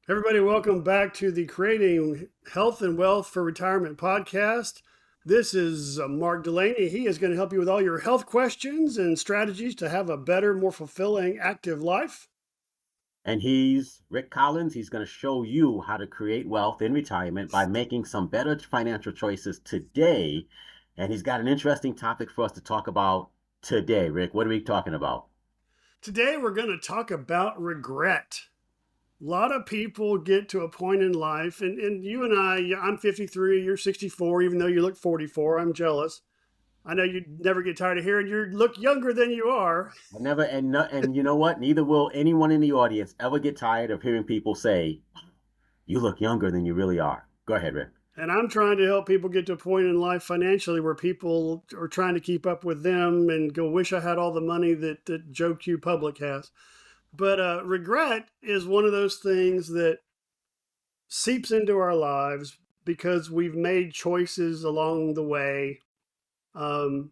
Everybody, welcome back to the Creating Health and Wealth for Retirement podcast. This is Mark Delaney. He is going to help you with all your health questions and strategies to have a better, more fulfilling, active life. And he's Rick Collins. He's going to show you how to create wealth in retirement by making some better financial choices today. And he's got an interesting topic for us to talk about today. Rick, what are we talking about? Today, we're going to talk about regret. A lot of people get to a point in life, and you and I'm 53, you're 64, even though you look 44. I'm jealous. I know you never get tired of hearing you look younger than you are. I never, and no, and you know what? Neither will anyone in the audience ever get tired of hearing people say, "You look younger than you really are." Go ahead, Rick. And I'm trying to help people get to a point in life financially where people are trying to keep up with them and go, wish I had all the money that Joe Q Public has. But regret is one of those things that seeps into our lives because we've made choices along the way. Um,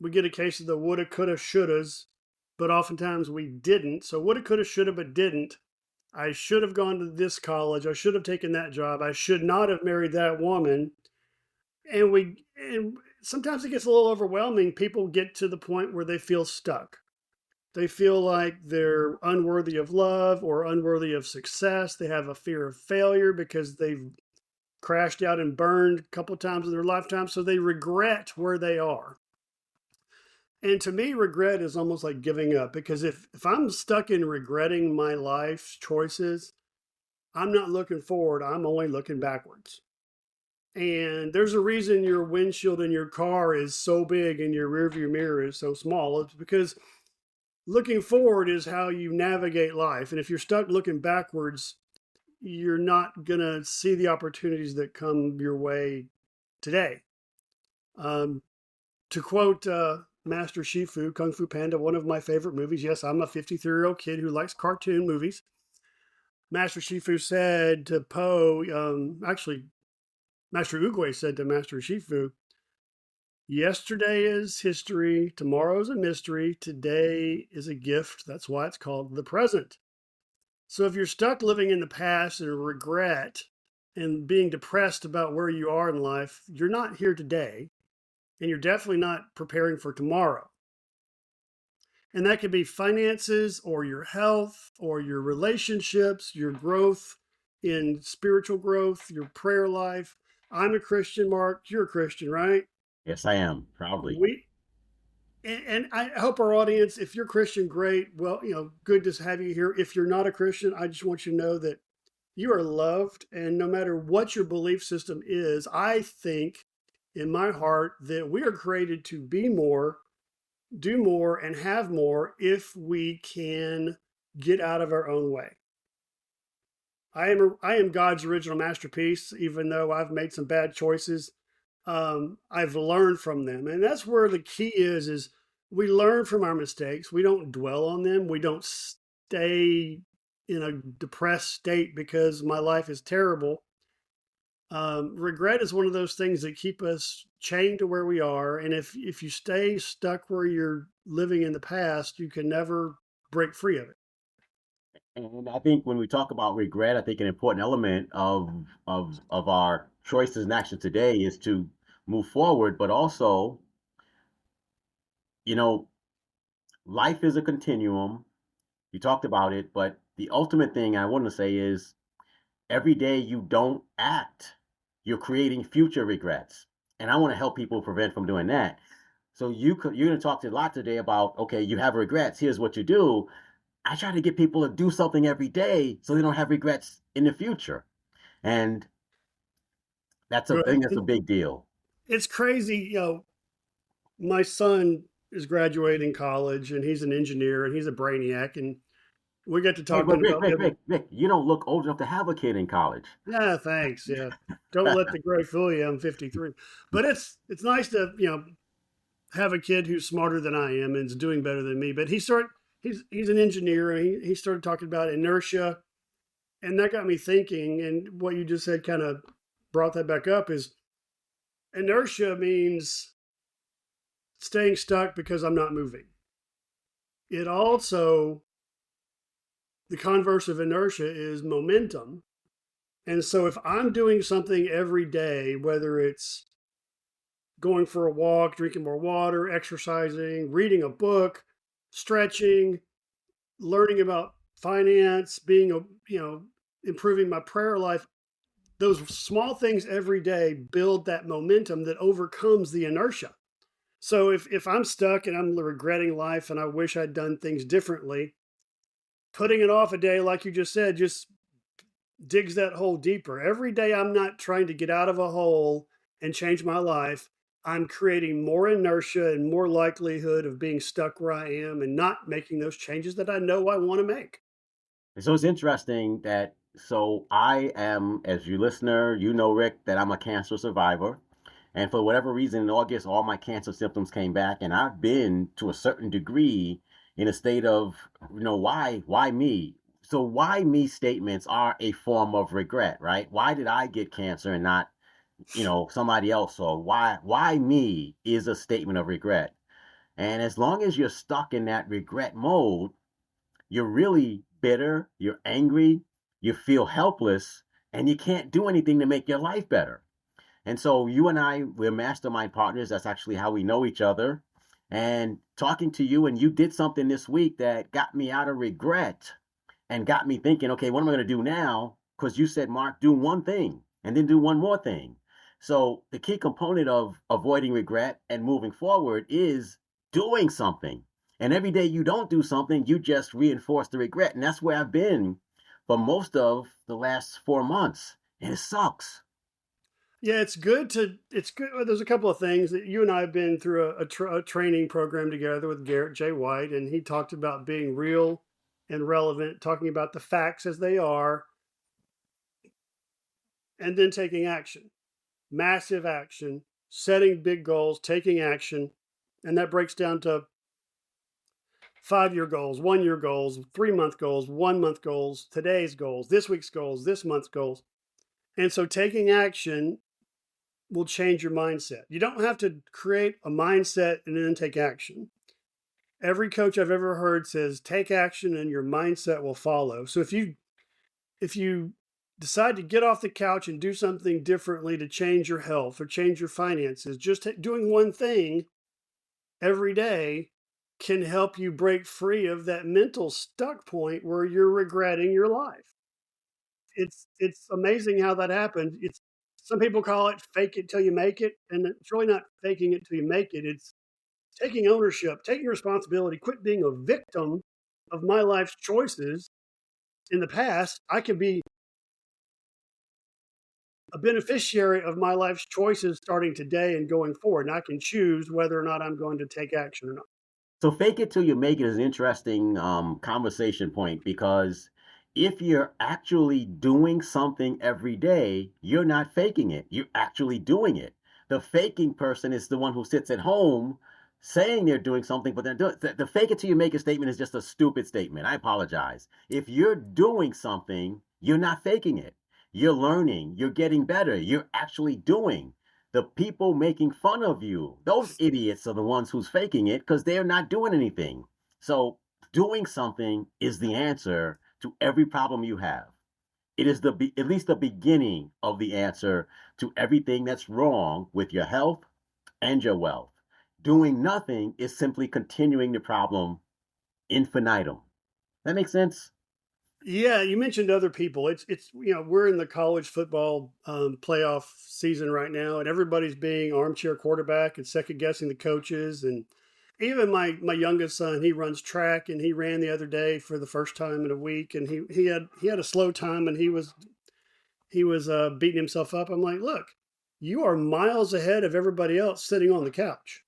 we get a case of the woulda, coulda, shouldas, but oftentimes we didn't. So woulda, coulda, shoulda, but didn't. I should have gone to this college. I should have taken that job. I should not have married that woman. And sometimes it gets a little overwhelming. People get to the point where they feel stuck. They feel like they're unworthy of love or unworthy of success. They have a fear of failure because they've crashed out and burned a couple times in their lifetime. So they regret where they are. And to me, regret is almost like giving up because if I'm stuck in regretting my life's choices, I'm not looking forward. I'm only looking backwards. And there's a reason your windshield in your car is so big and your rearview mirror is so small. It's because looking forward is how you navigate life. And if you're stuck looking backwards, you're not going to see the opportunities that come your way today. Um, to quote Master Shifu, Kung Fu Panda, one of my favorite movies. Yes, I'm a 53-year-old kid who likes cartoon movies. Master Shifu said to Po, actually, Master Oogway said to Master Shifu, yesterday is history, tomorrow is a mystery, today is a gift. That's why it's called the present. So if you're stuck living in the past and regret and being depressed about where you are in life, you're not here today, and you're definitely not preparing for tomorrow. And that could be finances or your health or your relationships, your growth in spiritual growth, your prayer life. I'm a Christian, Mark. You're a Christian, right? Yes, I am, proudly. We and I hope our audience, if you're Christian, great. Well, good to have you here. If you're not a Christian, I just want you to know that you are loved, and no matter what your belief system is, I think in my heart that we are created to be more, do more, and have more if we can get out of our own way. I am God's original masterpiece, even though I've made some bad choices. I've learned from them, and that's where the key is we learn from our mistakes. We don't dwell on them. We don't stay in a depressed state because my life is terrible. Regret is one of those things that keep us chained to where we are, and if you stay stuck where you're living in the past, you can never break free of it. And I think when we talk about regret, I think an important element of our choices and action today is to move forward, but also, you know, life is a continuum. You talked about it, but the ultimate thing I want to say is every day you don't act, you're creating future regrets. And I want to help people prevent from doing that. So you're going to talk to a lot today about, okay, you have regrets. Here's what you do. I try to get people to do something every day so they don't have regrets in the future. And I think that's a big deal. It's crazy. My son is graduating college and he's an engineer and he's a brainiac. And we got to Hey, but talking about, Rick, you don't look old enough to have a kid in college. yeah, thanks. Yeah. Don't let the gray fool you. I'm 53. But it's nice to, have a kid who's smarter than I am and is doing better than me. But he's an engineer and he started talking about inertia. And that got me thinking. And what you just said kind of brought that back up is inertia means staying stuck because I'm not moving. It also The converse of inertia is momentum. And so if I'm doing something every day, whether it's going for a walk, drinking more water, exercising, reading a book, stretching, learning about finance, being a, improving my prayer life, those small things every day build that momentum that overcomes the inertia. So if I'm stuck and I'm regretting life and I wish I'd done things differently, putting it off a day, like you just said, just digs that hole deeper. Every day I'm not trying to get out of a hole and change my life. I'm creating more inertia and more likelihood of being stuck where I am and not making those changes that I know I want to make. And so it's interesting that so I am, as you listener, you know, Rick, that I'm a cancer survivor. And for whatever reason, in August, all my cancer symptoms came back, and I've been to a certain degree in a state of, why me? So why me statements are a form of regret, right? Why did I get cancer and not, somebody else? Or why me is a statement of regret. And as long as you're stuck in that regret mode, you're really bitter, you're angry, you feel helpless, and you can't do anything to make your life better. And so you and I, we're mastermind partners. That's actually how we know each other. And talking to you, and you did something this week that got me out of regret and got me thinking, okay, what am I going to do now? Because you said, Mark, do one thing and then do one more thing. So the key component of avoiding regret and moving forward is doing something. And every day you don't do something, you just reinforce the regret. And that's where I've been for most of the last 4 months. And it sucks. Yeah, it's good. There's a couple of things that you and I have been through a training program together with Garrett J. White, and he talked about being real and relevant, talking about the facts as they are, and then taking action, massive action, setting big goals, taking action. And that breaks down to 5 year goals, 1 year goals, 3 month goals, 1 month goals, today's goals, this week's goals, this month's goals. And so taking action will change your mindset. You don't have to create a mindset and then take action. Every coach I've ever heard says take action and your mindset will follow. So if you decide to get off the couch and do something differently to change your health or change your finances, just doing one thing every day can help you break free of that mental stuck point where you're regretting your life. It's amazing how that happens. It's some people call it fake it till you make it, and it's really not faking it till you make it. It's taking ownership, taking responsibility, quit being a victim of my life's choices in the past. I can be a beneficiary of my life's choices starting today and going forward. And I can choose whether or not I'm going to take action or not. So fake it till you make it is an interesting conversation point because if you're actually doing something every day, you're not faking it. You're actually doing it. The faking person is the one who sits at home saying they're doing something, but they're doing the fake it till you make it statement is just a stupid statement. I apologize. If you're doing something, you're not faking it. You're learning, you're getting better, you're actually doing. The people making fun of you, those idiots are the ones who's faking it because they're not doing anything. So doing something is the answer to every problem you have. It is at least the beginning of the answer to everything that's wrong with your health and your wealth. Doing nothing is simply continuing the problem infinitum. That makes sense? Yeah, you mentioned other people. It's we're in the college football playoff season right now, and everybody's being armchair quarterback and second guessing the coaches. And even my youngest son, he runs track, and he ran the other day for the first time in a week, and he had a slow time, and he was beating himself up. I'm like, look, you are miles ahead of everybody else sitting on the couch.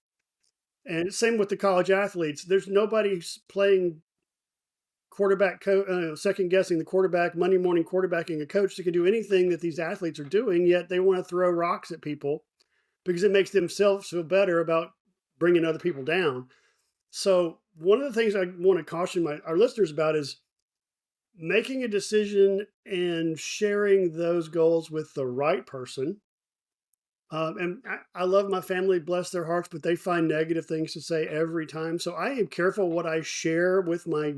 And same with the college athletes. There's nobody playing second guessing the quarterback, Monday morning quarterbacking a coach that can do anything that these athletes are doing, yet they want to throw rocks at people because it makes themselves feel better about bringing other people down. So one of the things I want to caution our listeners about is making a decision and sharing those goals with the right person. And I love my family, bless their hearts, but they find negative things to say every time. So I am careful what I share with my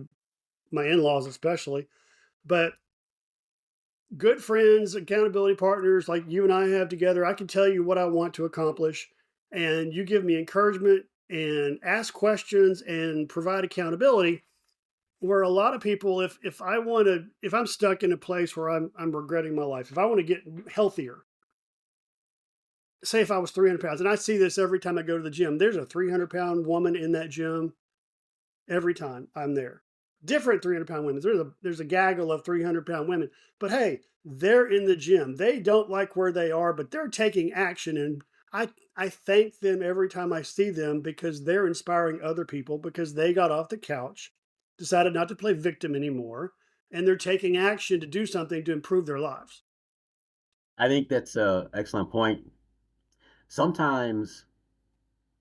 my in-laws especially. But good friends, accountability partners like you and I have together, I can tell you what I want to accomplish, and you give me encouragement and ask questions and provide accountability. Where a lot of people, if I want to, if I'm stuck in a place where I'm regretting my life, if I want to get healthier, say if I was 300 pounds, and I see this every time I go to the gym, there's a 300-pound woman in that gym every time I'm there. Different 300-pound women. There's a gaggle of 300-pound women, but hey, they're in the gym. They don't like where they are, but they're taking action, and I thank them every time I see them because they're inspiring other people because they got off the couch, decided not to play victim anymore, and they're taking action to do something to improve their lives. I think that's an excellent point. Sometimes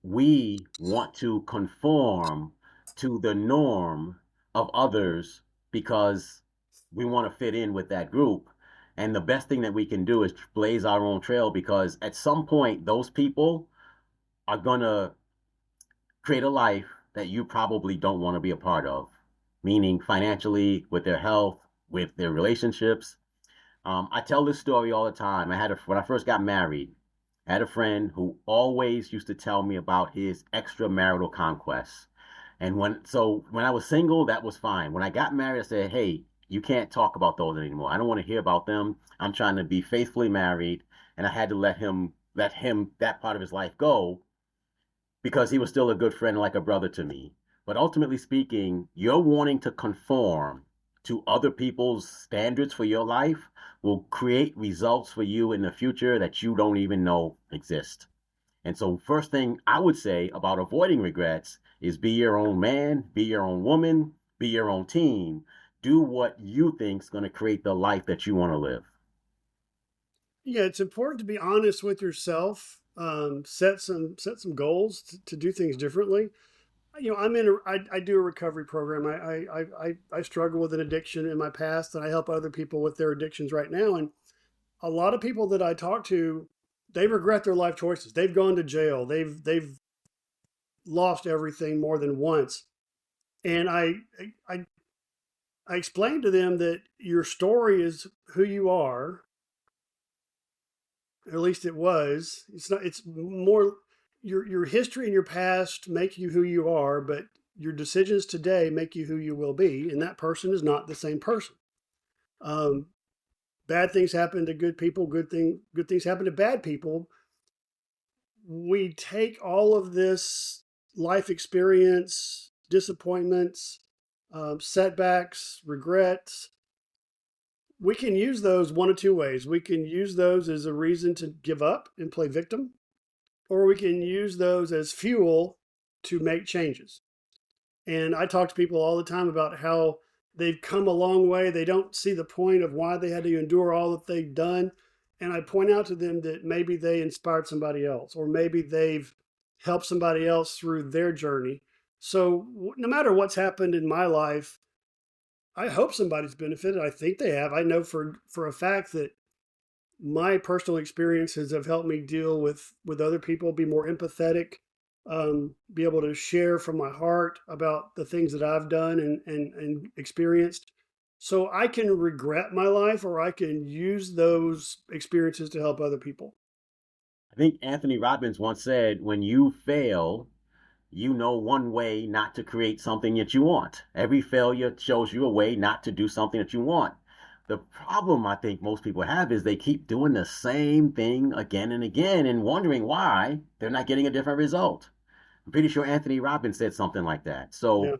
we want to conform to the norm of others because we want to fit in with that group. And the best thing that we can do is blaze our own trail because at some point, those people are going to create a life that you probably don't want to be a part of, meaning financially, with their health, with their relationships. I tell this story all the time. When I first got married, I had a friend who always used to tell me about his extramarital conquests. And when I was single, that was fine. When I got married, I said, "Hey, you can't talk about those anymore. I don't want to hear about them. I'm trying to be faithfully married." And I had to let him that part of his life go because he was still a good friend, like a brother to me. But ultimately speaking, you're wanting to conform to other people's standards for your life will create results for you in the future that you don't even know exist. And so, first thing I would say about avoiding regrets is be your own man, be your own woman, be your own team. Do what you think is going to create the life that you want to live. Yeah, it's important to be honest with yourself. Set some goals to do things differently. I do a recovery program. I struggle with an addiction in my past, and I help other people with their addictions right now. And a lot of people that I talk to, they regret their life choices. They've gone to jail. They've lost everything more than once. And I I explained to them that your story is who you are. At least it was. It's not. It's more your history and your past make you who you are, but your decisions today make you who you will be, and that person is not the same person. Um, Bad things happen to good people. Good things happen to bad people. We take all of this life experience, disappointments, setbacks, regrets. We can use those one of two ways. We can use those as a reason to give up and play victim, or we can use those as fuel to make changes. And I talk to people all the time about how they've come a long way. They don't see the point of why they had to endure all that they've done. And I point out to them that maybe they inspired somebody else, or maybe they've helped somebody else through their journey. So no matter what's happened in my life, I hope somebody's benefited. I think they have. I know for a fact that my personal experiences have helped me deal with other people, be more empathetic, be able to share from my heart about the things that I've done and experienced. So I can regret my life or I can use those experiences to help other people. I think Anthony Robbins once said, when you fail, you know one way not to create something that you want. Every failure shows you a way not to do something that you want. The problem I think most people have is they keep doing the same thing again and again and wondering why they're not getting a different result. I'm pretty sure Anthony Robbins said something like that. Yeah, So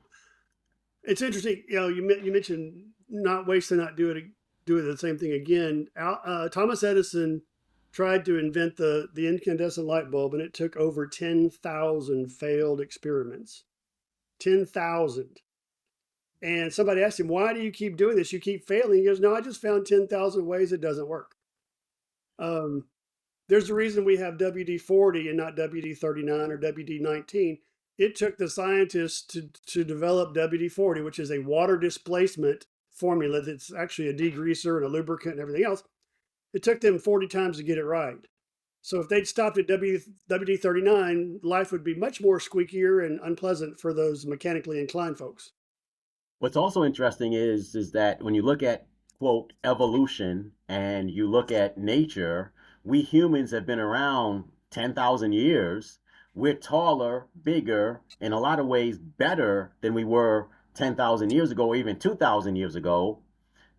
it's interesting. You mentioned not waste and not do it the same thing again. Thomas Edison tried to invent the incandescent light bulb, and it took over 10,000 failed experiments. 10,000. And somebody asked him, "Why do you keep doing this? You keep failing." He goes, "No, I just found 10,000 ways it doesn't work." Um, there's a reason we have WD 40 and not WD 39 or WD 19. It took the scientists to develop WD 40, which is a water displacement formula that's actually a degreaser and a lubricant and everything else. It took them 40 times to get it right. So if they'd stopped at WD 39, life would be much more squeakier and unpleasant for those mechanically inclined folks. What's also interesting is that when you look at quote evolution and you look at nature, we humans have been around 10,000 years. We're taller, bigger, in a lot of ways better than we were 10,000 years ago, or even 2,000 years ago,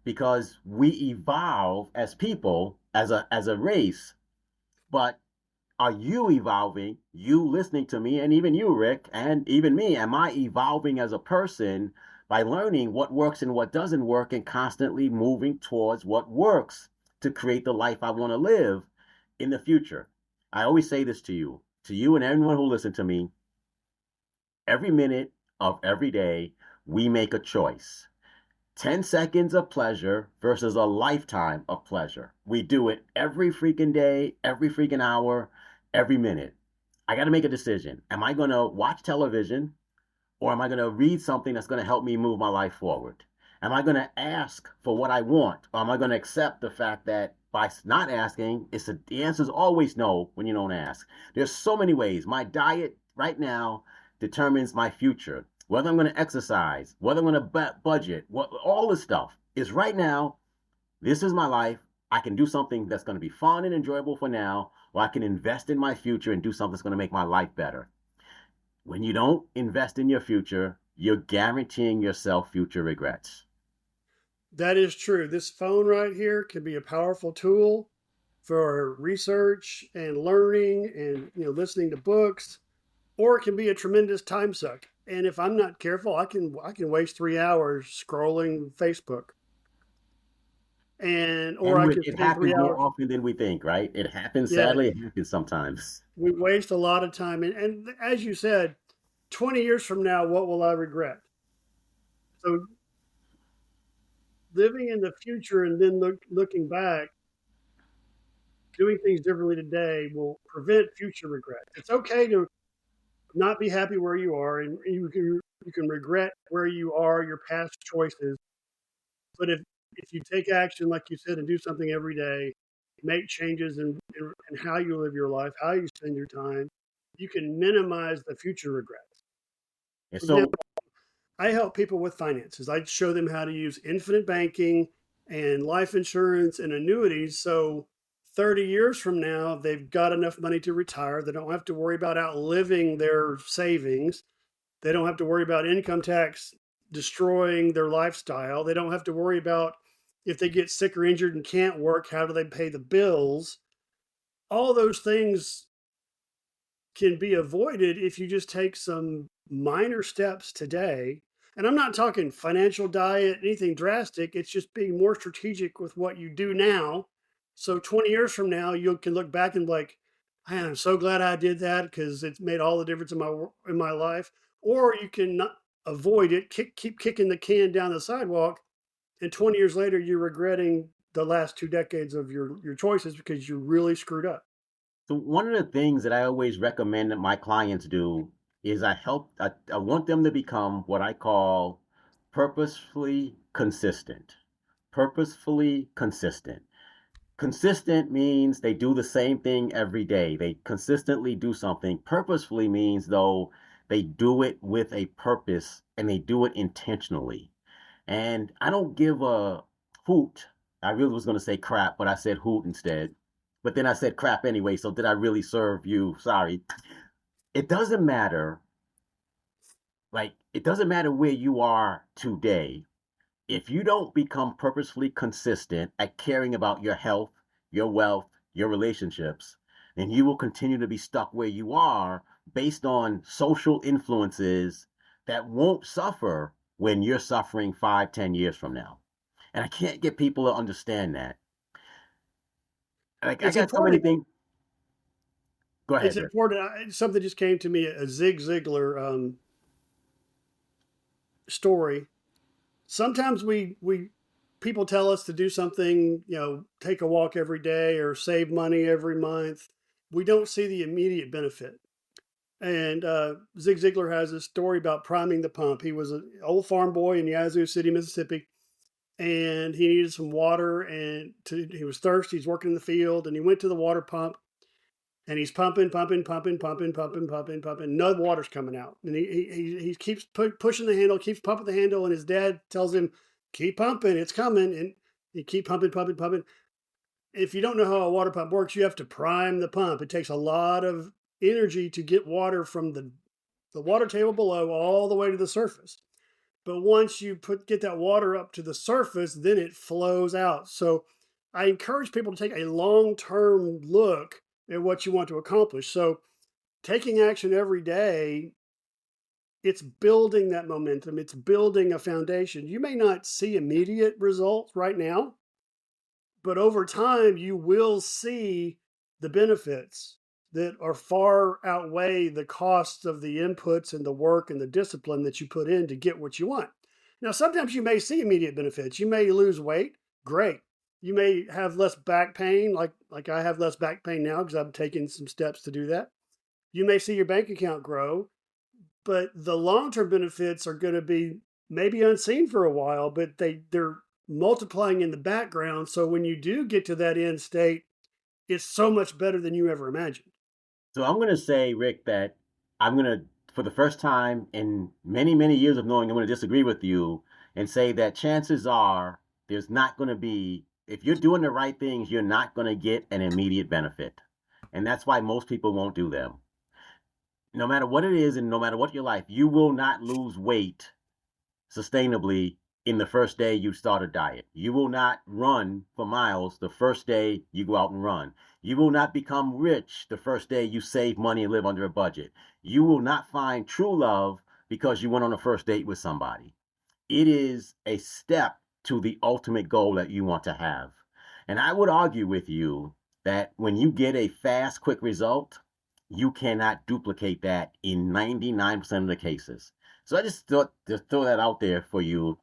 because we evolve as people, as a race. But are you evolving? You listening to me, and even you, Rick, and even me, am I evolving as a person by learning what works and what doesn't work and constantly moving towards what works to create the life I want to live in the future? I always say this to you and everyone who listens to me, every minute of every day, we make a choice. 10 seconds of pleasure versus a lifetime of pleasure. We do it every freaking day, every freaking hour, every minute. I got to make a decision. Am I going to watch television or am I going to read something that's going to help me move my life forward? Am I going to ask for what I want or am I going to accept the fact that by not asking, the answer is always no when you don't ask? There's so many ways. My diet right now determines my future. Whether I'm going to exercise, whether I'm going to budget, all this stuff is right now. This is my life. I can do something that's going to be fun and enjoyable for now, or I can invest in my future and do something that's going to make my life better. When you don't invest in your future, you're guaranteeing yourself future regrets. That is true. This phone right here can be a powerful tool for research and learning and listening to books, or it can be a tremendous time suck. And if I'm not careful, I can waste 3 hours scrolling Facebook, and or And I can it spend three happens more hours. often than we think, right? It happens, Yeah, sadly, it happens sometimes. we waste a lot of time. And as you said, 20 years from now, what will I regret? So living in the future and then looking back, doing things differently today will prevent future regret. It's okay to not be happy where you are, and you can regret where you are, your past choices. But if you take action, like you said, and do something every day, make changes in how you live your life, how you spend your time, you can minimize the future regrets. And For example, so, I help people with finances. I show them how to use infinite banking and life insurance and annuities. So 30 years from now, they've got enough money to retire. They don't have to worry about outliving their savings. They don't have to worry about income tax destroying their lifestyle. They don't have to worry about if they get sick or injured and can't work, how do they pay the bills? All those things can be avoided if you just take some minor steps today. And I'm not talking financial diet, anything drastic. It's just being more strategic with what you do now. So 20 years from now, you can look back and be like, man, I'm so glad I did that because it's made all the difference in my life. Or you can not avoid it, keep kicking the can down the sidewalk, and 20 years later, you're regretting the last 2 decades of your choices because you really screwed up. so one of the things that I always recommend that my clients do is I want them to become what I call purposefully consistent. Purposefully consistent. Consistent means they do the same thing every day. They consistently do something. Purposefully means, though, they do it with a purpose and they do it intentionally. And I don't give a hoot. I really was going to say crap, but I said hoot instead. But then I said crap anyway. So did I really serve you? Sorry. It doesn't matter. It doesn't matter where you are today. If you don't become purposefully consistent at caring about your health, your wealth, your relationships, then you will continue to be stuck where you are based on social influences that won't suffer when you're suffering 5, 10 years from now. And I can't get people to understand that. Like I It's got so many important. things. Go It's ahead, Rick. important. Something just came to me, a Zig Ziglar story. Sometimes we people tell us to do something, take a walk every day or save money every month. We don't see the immediate benefit. And Zig Ziglar has a story about priming the pump. He was an old farm boy in Yazoo City, Mississippi, and he needed some water. And he was thirsty. He's working in the field, and he went to the water pump. and he's pumping, pumping, pumping, pumping, pumping, pumping, pumping. No water's coming out, and he keeps pushing the handle, keeps pumping the handle, and his dad tells him, "Keep pumping, it's coming," and he keep pumping, pumping, pumping. If you don't know how a water pump works, you have to prime the pump. It takes a lot of energy to get water from the water table below all the way to the surface. But once you get that water up to the surface, then it flows out. So I encourage people to take a long-term look at what you want to accomplish. So taking action every day, it's building that momentum, it's building a foundation. You may not see immediate results right now, but over time you will see the benefits that are far outweigh the costs of the inputs and the work and the discipline that you put in to get what you want. Now, sometimes you may see immediate benefits. You may lose weight. Great. You may have less back pain, like I have less back pain now because I'm taking some steps to do that. You may see your bank account grow, but the long-term benefits are going to be maybe unseen for a while, but they're multiplying in the background. So when you do get to that end state, it's so much better than you ever imagined. So I'm going to say, Rick, that I'm going to, for the first time in many, many years of knowing, I'm going to disagree with you and say that chances are there's not going to be, if you're doing the right things, you're not going to get an immediate benefit. And that's why most people won't do them. No matter what it is and no matter what your life, you will not lose weight sustainably in the first day you start a diet. You will not run for miles the first day you go out and run. You will not become rich the first day you save money and live under a budget. You will not find true love because you went on a first date with somebody. It is a step to the ultimate goal that you want to have. And I would argue with you that when you get a fast, quick result, you cannot duplicate that in 99% of the cases. So I just thought to throw that out there for you.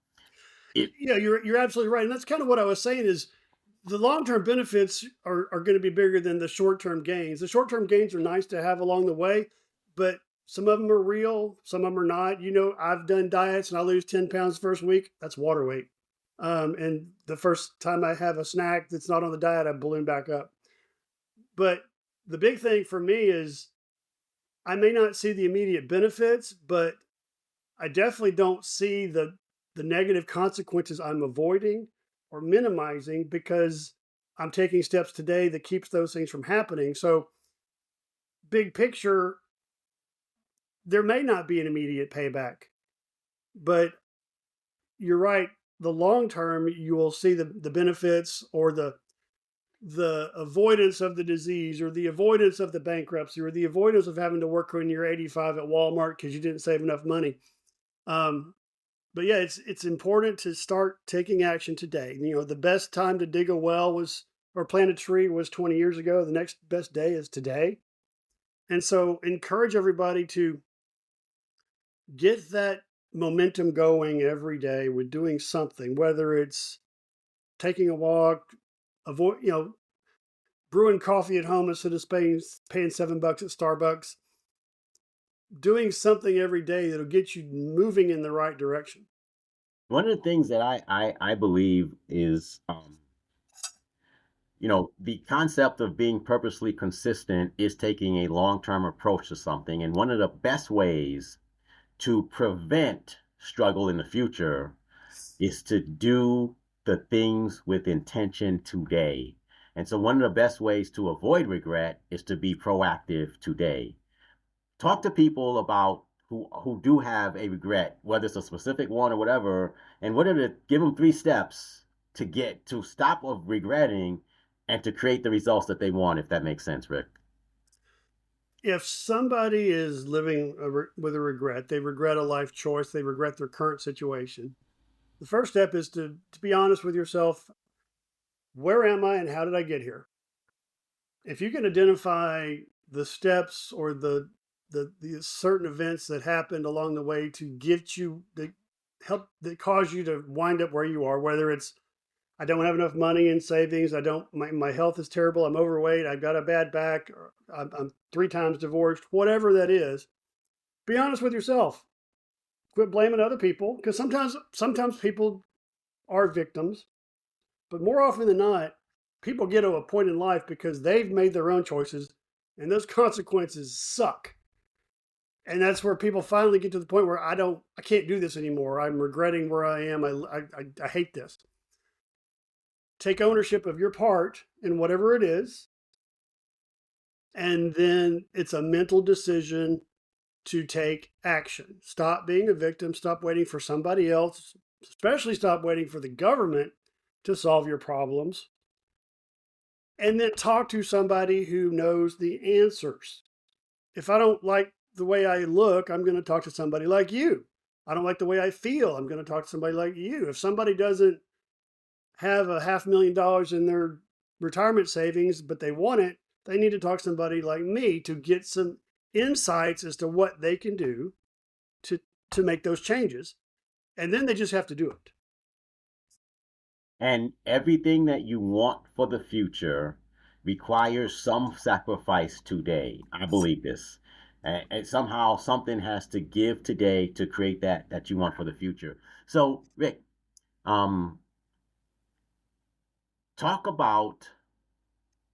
Yeah, you're absolutely right, and that's kind of what I was saying. Is the long-term benefits are going to be bigger than the short-term gains. The short-term gains are nice to have along the way, but some of them are real, some of them are not. You know, I've done diets and I lose 10 pounds first week. That's water weight. And the first time I have a snack that's not on the diet, I balloon back up. But the big thing for me is I may not see the immediate benefits, but I definitely don't see the negative consequences I'm avoiding or minimizing because I'm taking steps today that keeps those things from happening. So, big picture, there may not be an immediate payback, but you're right. The long term, you will see the benefits or the avoidance of the disease or the avoidance of the bankruptcy or the avoidance of having to work when you're 85 at Walmart because you didn't save enough money. Um, but yeah, it's important to start taking action today. You know, the best time to dig a well was or plant a tree was 20 years ago. The next best day is today. And so encourage everybody to get that momentum going every day with doing something, whether it's taking a walk, brewing coffee at home instead of paying $7 at Starbucks, doing something every day that'll get you moving in the right direction. One of the things that I believe is, the concept of being purposely consistent is taking a long-term approach to something. And one of the best ways to prevent struggle in the future is to do the things with intention today. And so one of the best ways to avoid regret is to be proactive today. Talk to people about who do have a regret, whether it's a specific one or whatever, and give them 3 steps to stop of regretting and to create the results that they want, if that makes sense, Rick. If somebody is living with a regret, they regret a life choice, they regret their current situation, the first step is to be honest with yourself. Where am I and how did I get here? If you can identify the steps or the certain events that happened along the way to get you that cause you to wind up where you are, whether it's I don't have enough money in savings, my health is terrible, I'm overweight, I've got a bad back, I'm 3 times divorced, whatever that is, be honest with yourself. Quit blaming other people, because sometimes people are victims, but more often than not, people get to a point in life because they've made their own choices and those consequences suck. And that's where people finally get to the point where I can't do this anymore. I'm regretting where I am. I hate this. Take ownership of your part in whatever it is, and then it's a mental decision to take action. Stop being a victim. Stop waiting for somebody else, especially stop waiting for the government to solve your problems. And then talk to somebody who knows the answers. If I don't like the way I look, I'm going to talk to somebody like you. I don't like the way I feel, I'm going to talk to somebody like you. If somebody doesn't have a $500,000 in their retirement savings, but they want it, they need to talk to somebody like me to get some insights as to what they can do to make those changes. And then they just have to do it. And everything that you want for the future requires some sacrifice today. I believe this. And somehow something has to give today to create that you want for the future. So, Rick, um, talk about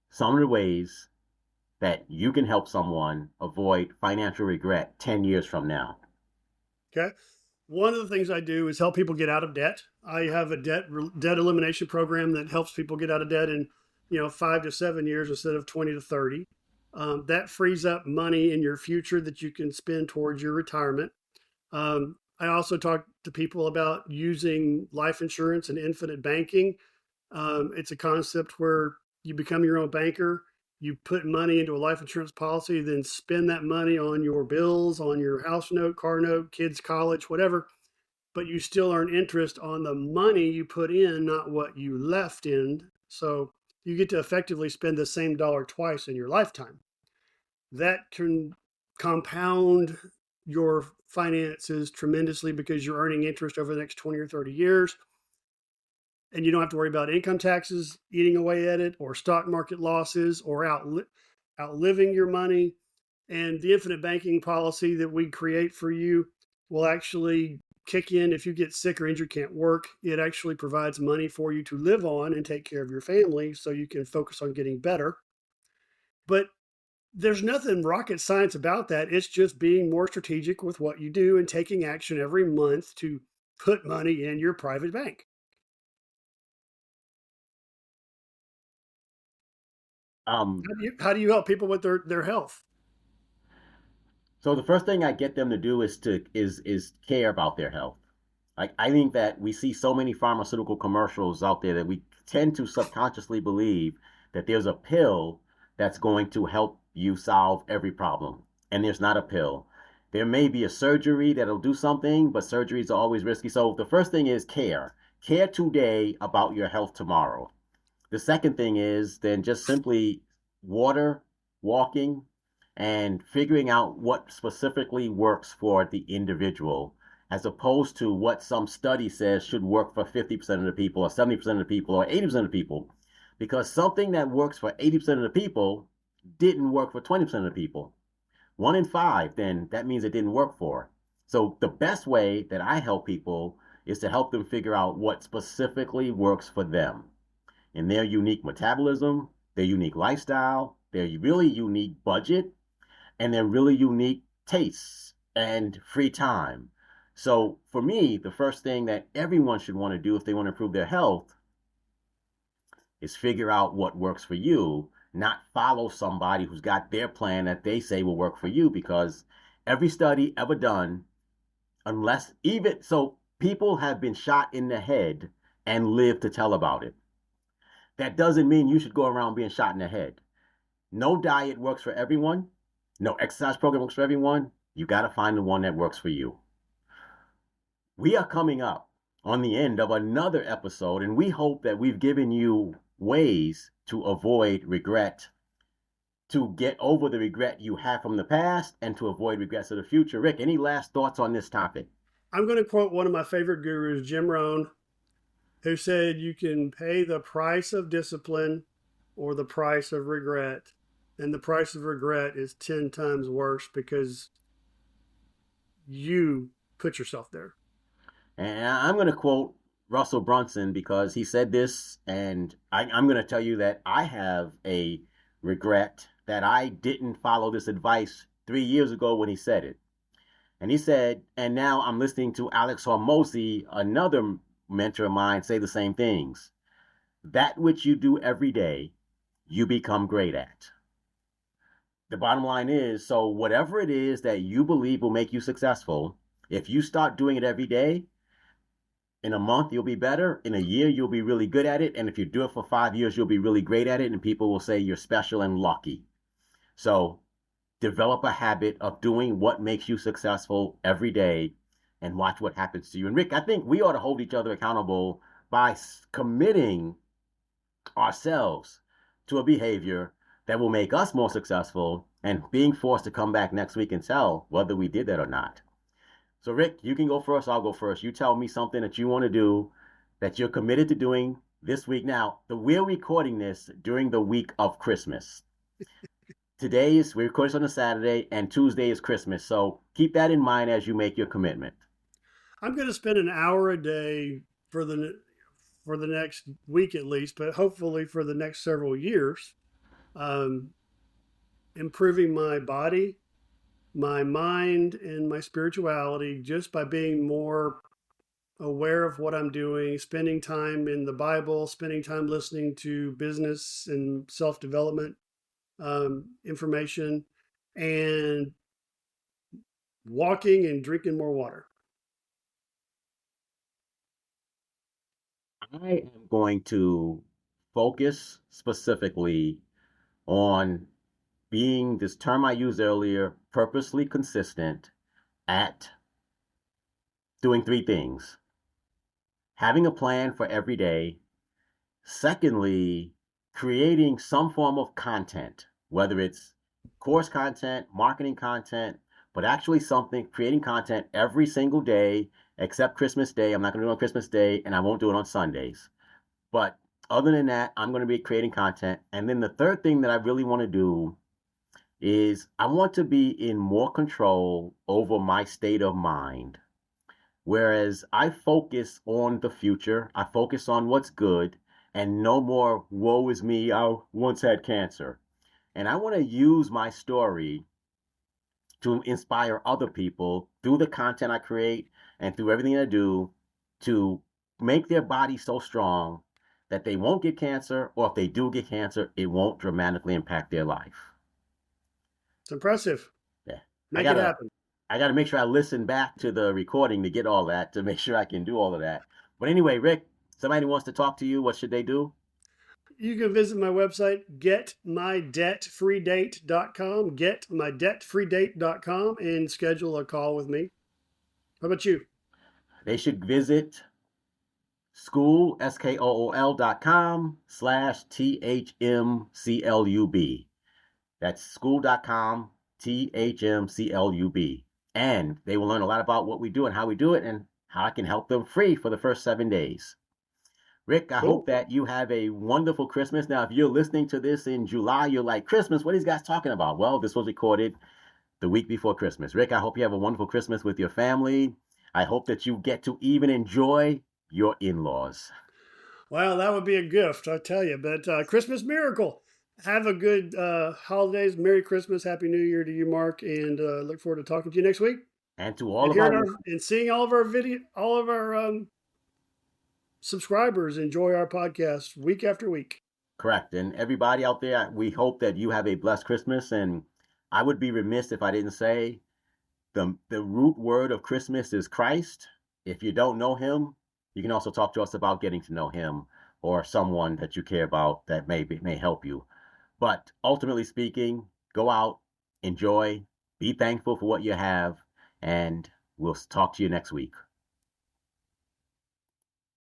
some of the ways that you can help someone avoid financial regret 10 years from now. Okay. One of the things I do is help people get out of debt. I have a debt elimination program that helps people get out of debt in 5 to 7 years instead of 20 to 30. That frees up money in your future that you can spend towards your retirement. I also talk to people about using life insurance and infinite banking. It's a concept where you become your own banker. You put money into a life insurance policy, then spend that money on your bills, on your house note, car note, kids' college, whatever. But you still earn interest on the money you put in, not what you left in. So you get to effectively spend the same dollar twice in your lifetime. That can compound your finances tremendously because you're earning interest over the next 20 or 30 years. And you don't have to worry about income taxes eating away at it, or stock market losses, or outliving your money. And the infinite banking policy that we create for you will actually kick in if you get sick or injured, can't work. It actually provides money for you to live on and take care of your family so you can focus on getting better. But there's nothing rocket science about that. It's just being more strategic with what you do and taking action every month to put money in your private bank. Um, How do you help people with their health? so the first thing I get them to do is care about their health. Like, I think that we see so many pharmaceutical commercials out there that we tend to subconsciously believe that there's a pill that's going to help you solve every problem. And there's not a pill. There may be a surgery that'll do something, but surgeries are always risky. So the first thing is care. Care today about your health tomorrow. The second thing is then just simply water, walking, and figuring out what specifically works for the individual, as opposed to what some study says should work for 50% of the people, or 70% of the people, or 80% of the people. Because something that works for 80% of the people didn't work for 20% of the people. 1 in 5, then that means it didn't work for. So the best way that I help people is to help them figure out what specifically works for them in their unique metabolism, their unique lifestyle, their really unique budget, and their really unique tastes and free time. So for me, the first thing that everyone should want to do if they want to improve their health is figure out what works for you, not follow somebody who's got their plan that they say will work for you, because every study ever done, unless even so, people have been shot in the head and live to tell about it. That doesn't mean you should go around being shot in the head. No diet works for everyone. No exercise program works for everyone. You got to find the one that works for you. We are coming up on the end of another episode, and we hope that we've given you ways to avoid regret, to get over the regret you have from the past, and to avoid regrets of the future. Rick, any last thoughts on this topic? I'm going to quote one of my favorite gurus, Jim Rohn, who said you can pay the price of discipline or the price of regret. And the price of regret is 10 times worse because you put yourself there. And I'm going to quote Russell Brunson because he said this, and I'm going to tell you that I have a regret that I didn't follow this advice 3 years ago when he said it. And he said, and now I'm listening to Alex Hormozi, another mentor of mine, say the same things. That which you do every day, you become great at. The bottom line is, so whatever it is that you believe will make you successful, if you start doing it every day, in a month you'll be better, in a year you'll be really good at it, and if you do it for 5 years you'll be really great at it, and people will say you're special and lucky. So develop a habit of doing what makes you successful every day and watch what happens to you. And Rick, I think we ought to hold each other accountable by committing ourselves to a behavior that will make us more successful and being forced to come back next week and tell whether we did that or not. So Rick, you can go first, I'll go first. You tell me something that you want to do that you're committed to doing this week. Now, we're recording this during the week of Christmas. We record this on a Saturday, and Tuesday is Christmas. So keep that in mind as you make your commitment. I'm going to spend an hour a day for the next week at least, but hopefully for the next several years, improving my body, my mind, and my spirituality just by being more aware of what I'm doing, spending time in the Bible, spending time listening to business and self-development information, and walking and drinking more water. I am going to focus specifically on being, this term I used earlier, purposely consistent at doing 3 things. Having a plan for every day. Secondly, creating some form of content, whether it's course content, marketing content, but actually creating content every single day except Christmas Day. I'm not going to do it on Christmas Day, and I won't do it on Sundays. But other than that, I'm going to be creating content. And then the third thing that I really want to do is I want to be in more control over my state of mind. Whereas I focus on the future, I focus on what's good, and no more woe is me, I once had cancer. And I want to use my story to inspire other people through the content I create and through everything I do to make their body so strong that they won't get cancer, or if they do get cancer, it won't dramatically impact their life. It's impressive. Yeah. Make it happen. I got to make sure I listen back to the recording to get all that, to make sure I can do all of that. But anyway, Rick, somebody wants to talk to you. What should they do? You can visit my website, getmydebtfreedate.com, getmydebtfreedate.com, and schedule a call with me. How about you? They should visit school.com/THMCLUB. That's school.com/THMCLUB. And they will learn a lot about what we do and how we do it and how I can help them free for the first 7 days. Rick, I hope that you have a wonderful Christmas. Now, if you're listening to this in July, you're like, Christmas, what are these guys talking about? Well, this was recorded the week before Christmas. Rick, I hope you have a wonderful Christmas with your family. I hope that you get to even enjoy your in-laws. Well, that would be a gift, I tell you. But Christmas miracle. Have a good holidays. Merry Christmas. Happy New Year to you, Mark. And look forward to talking to you next week. And to all of our and seeing all of our subscribers enjoy our podcast week after week. Correct. And everybody out there, we hope that you have a blessed Christmas. And I would be remiss if I didn't say the root word of Christmas is Christ. If you don't know him, you can also talk to us about getting to know him or someone that you care about that may help you. But ultimately speaking, go out, enjoy, be thankful for what you have, and we'll talk to you next week.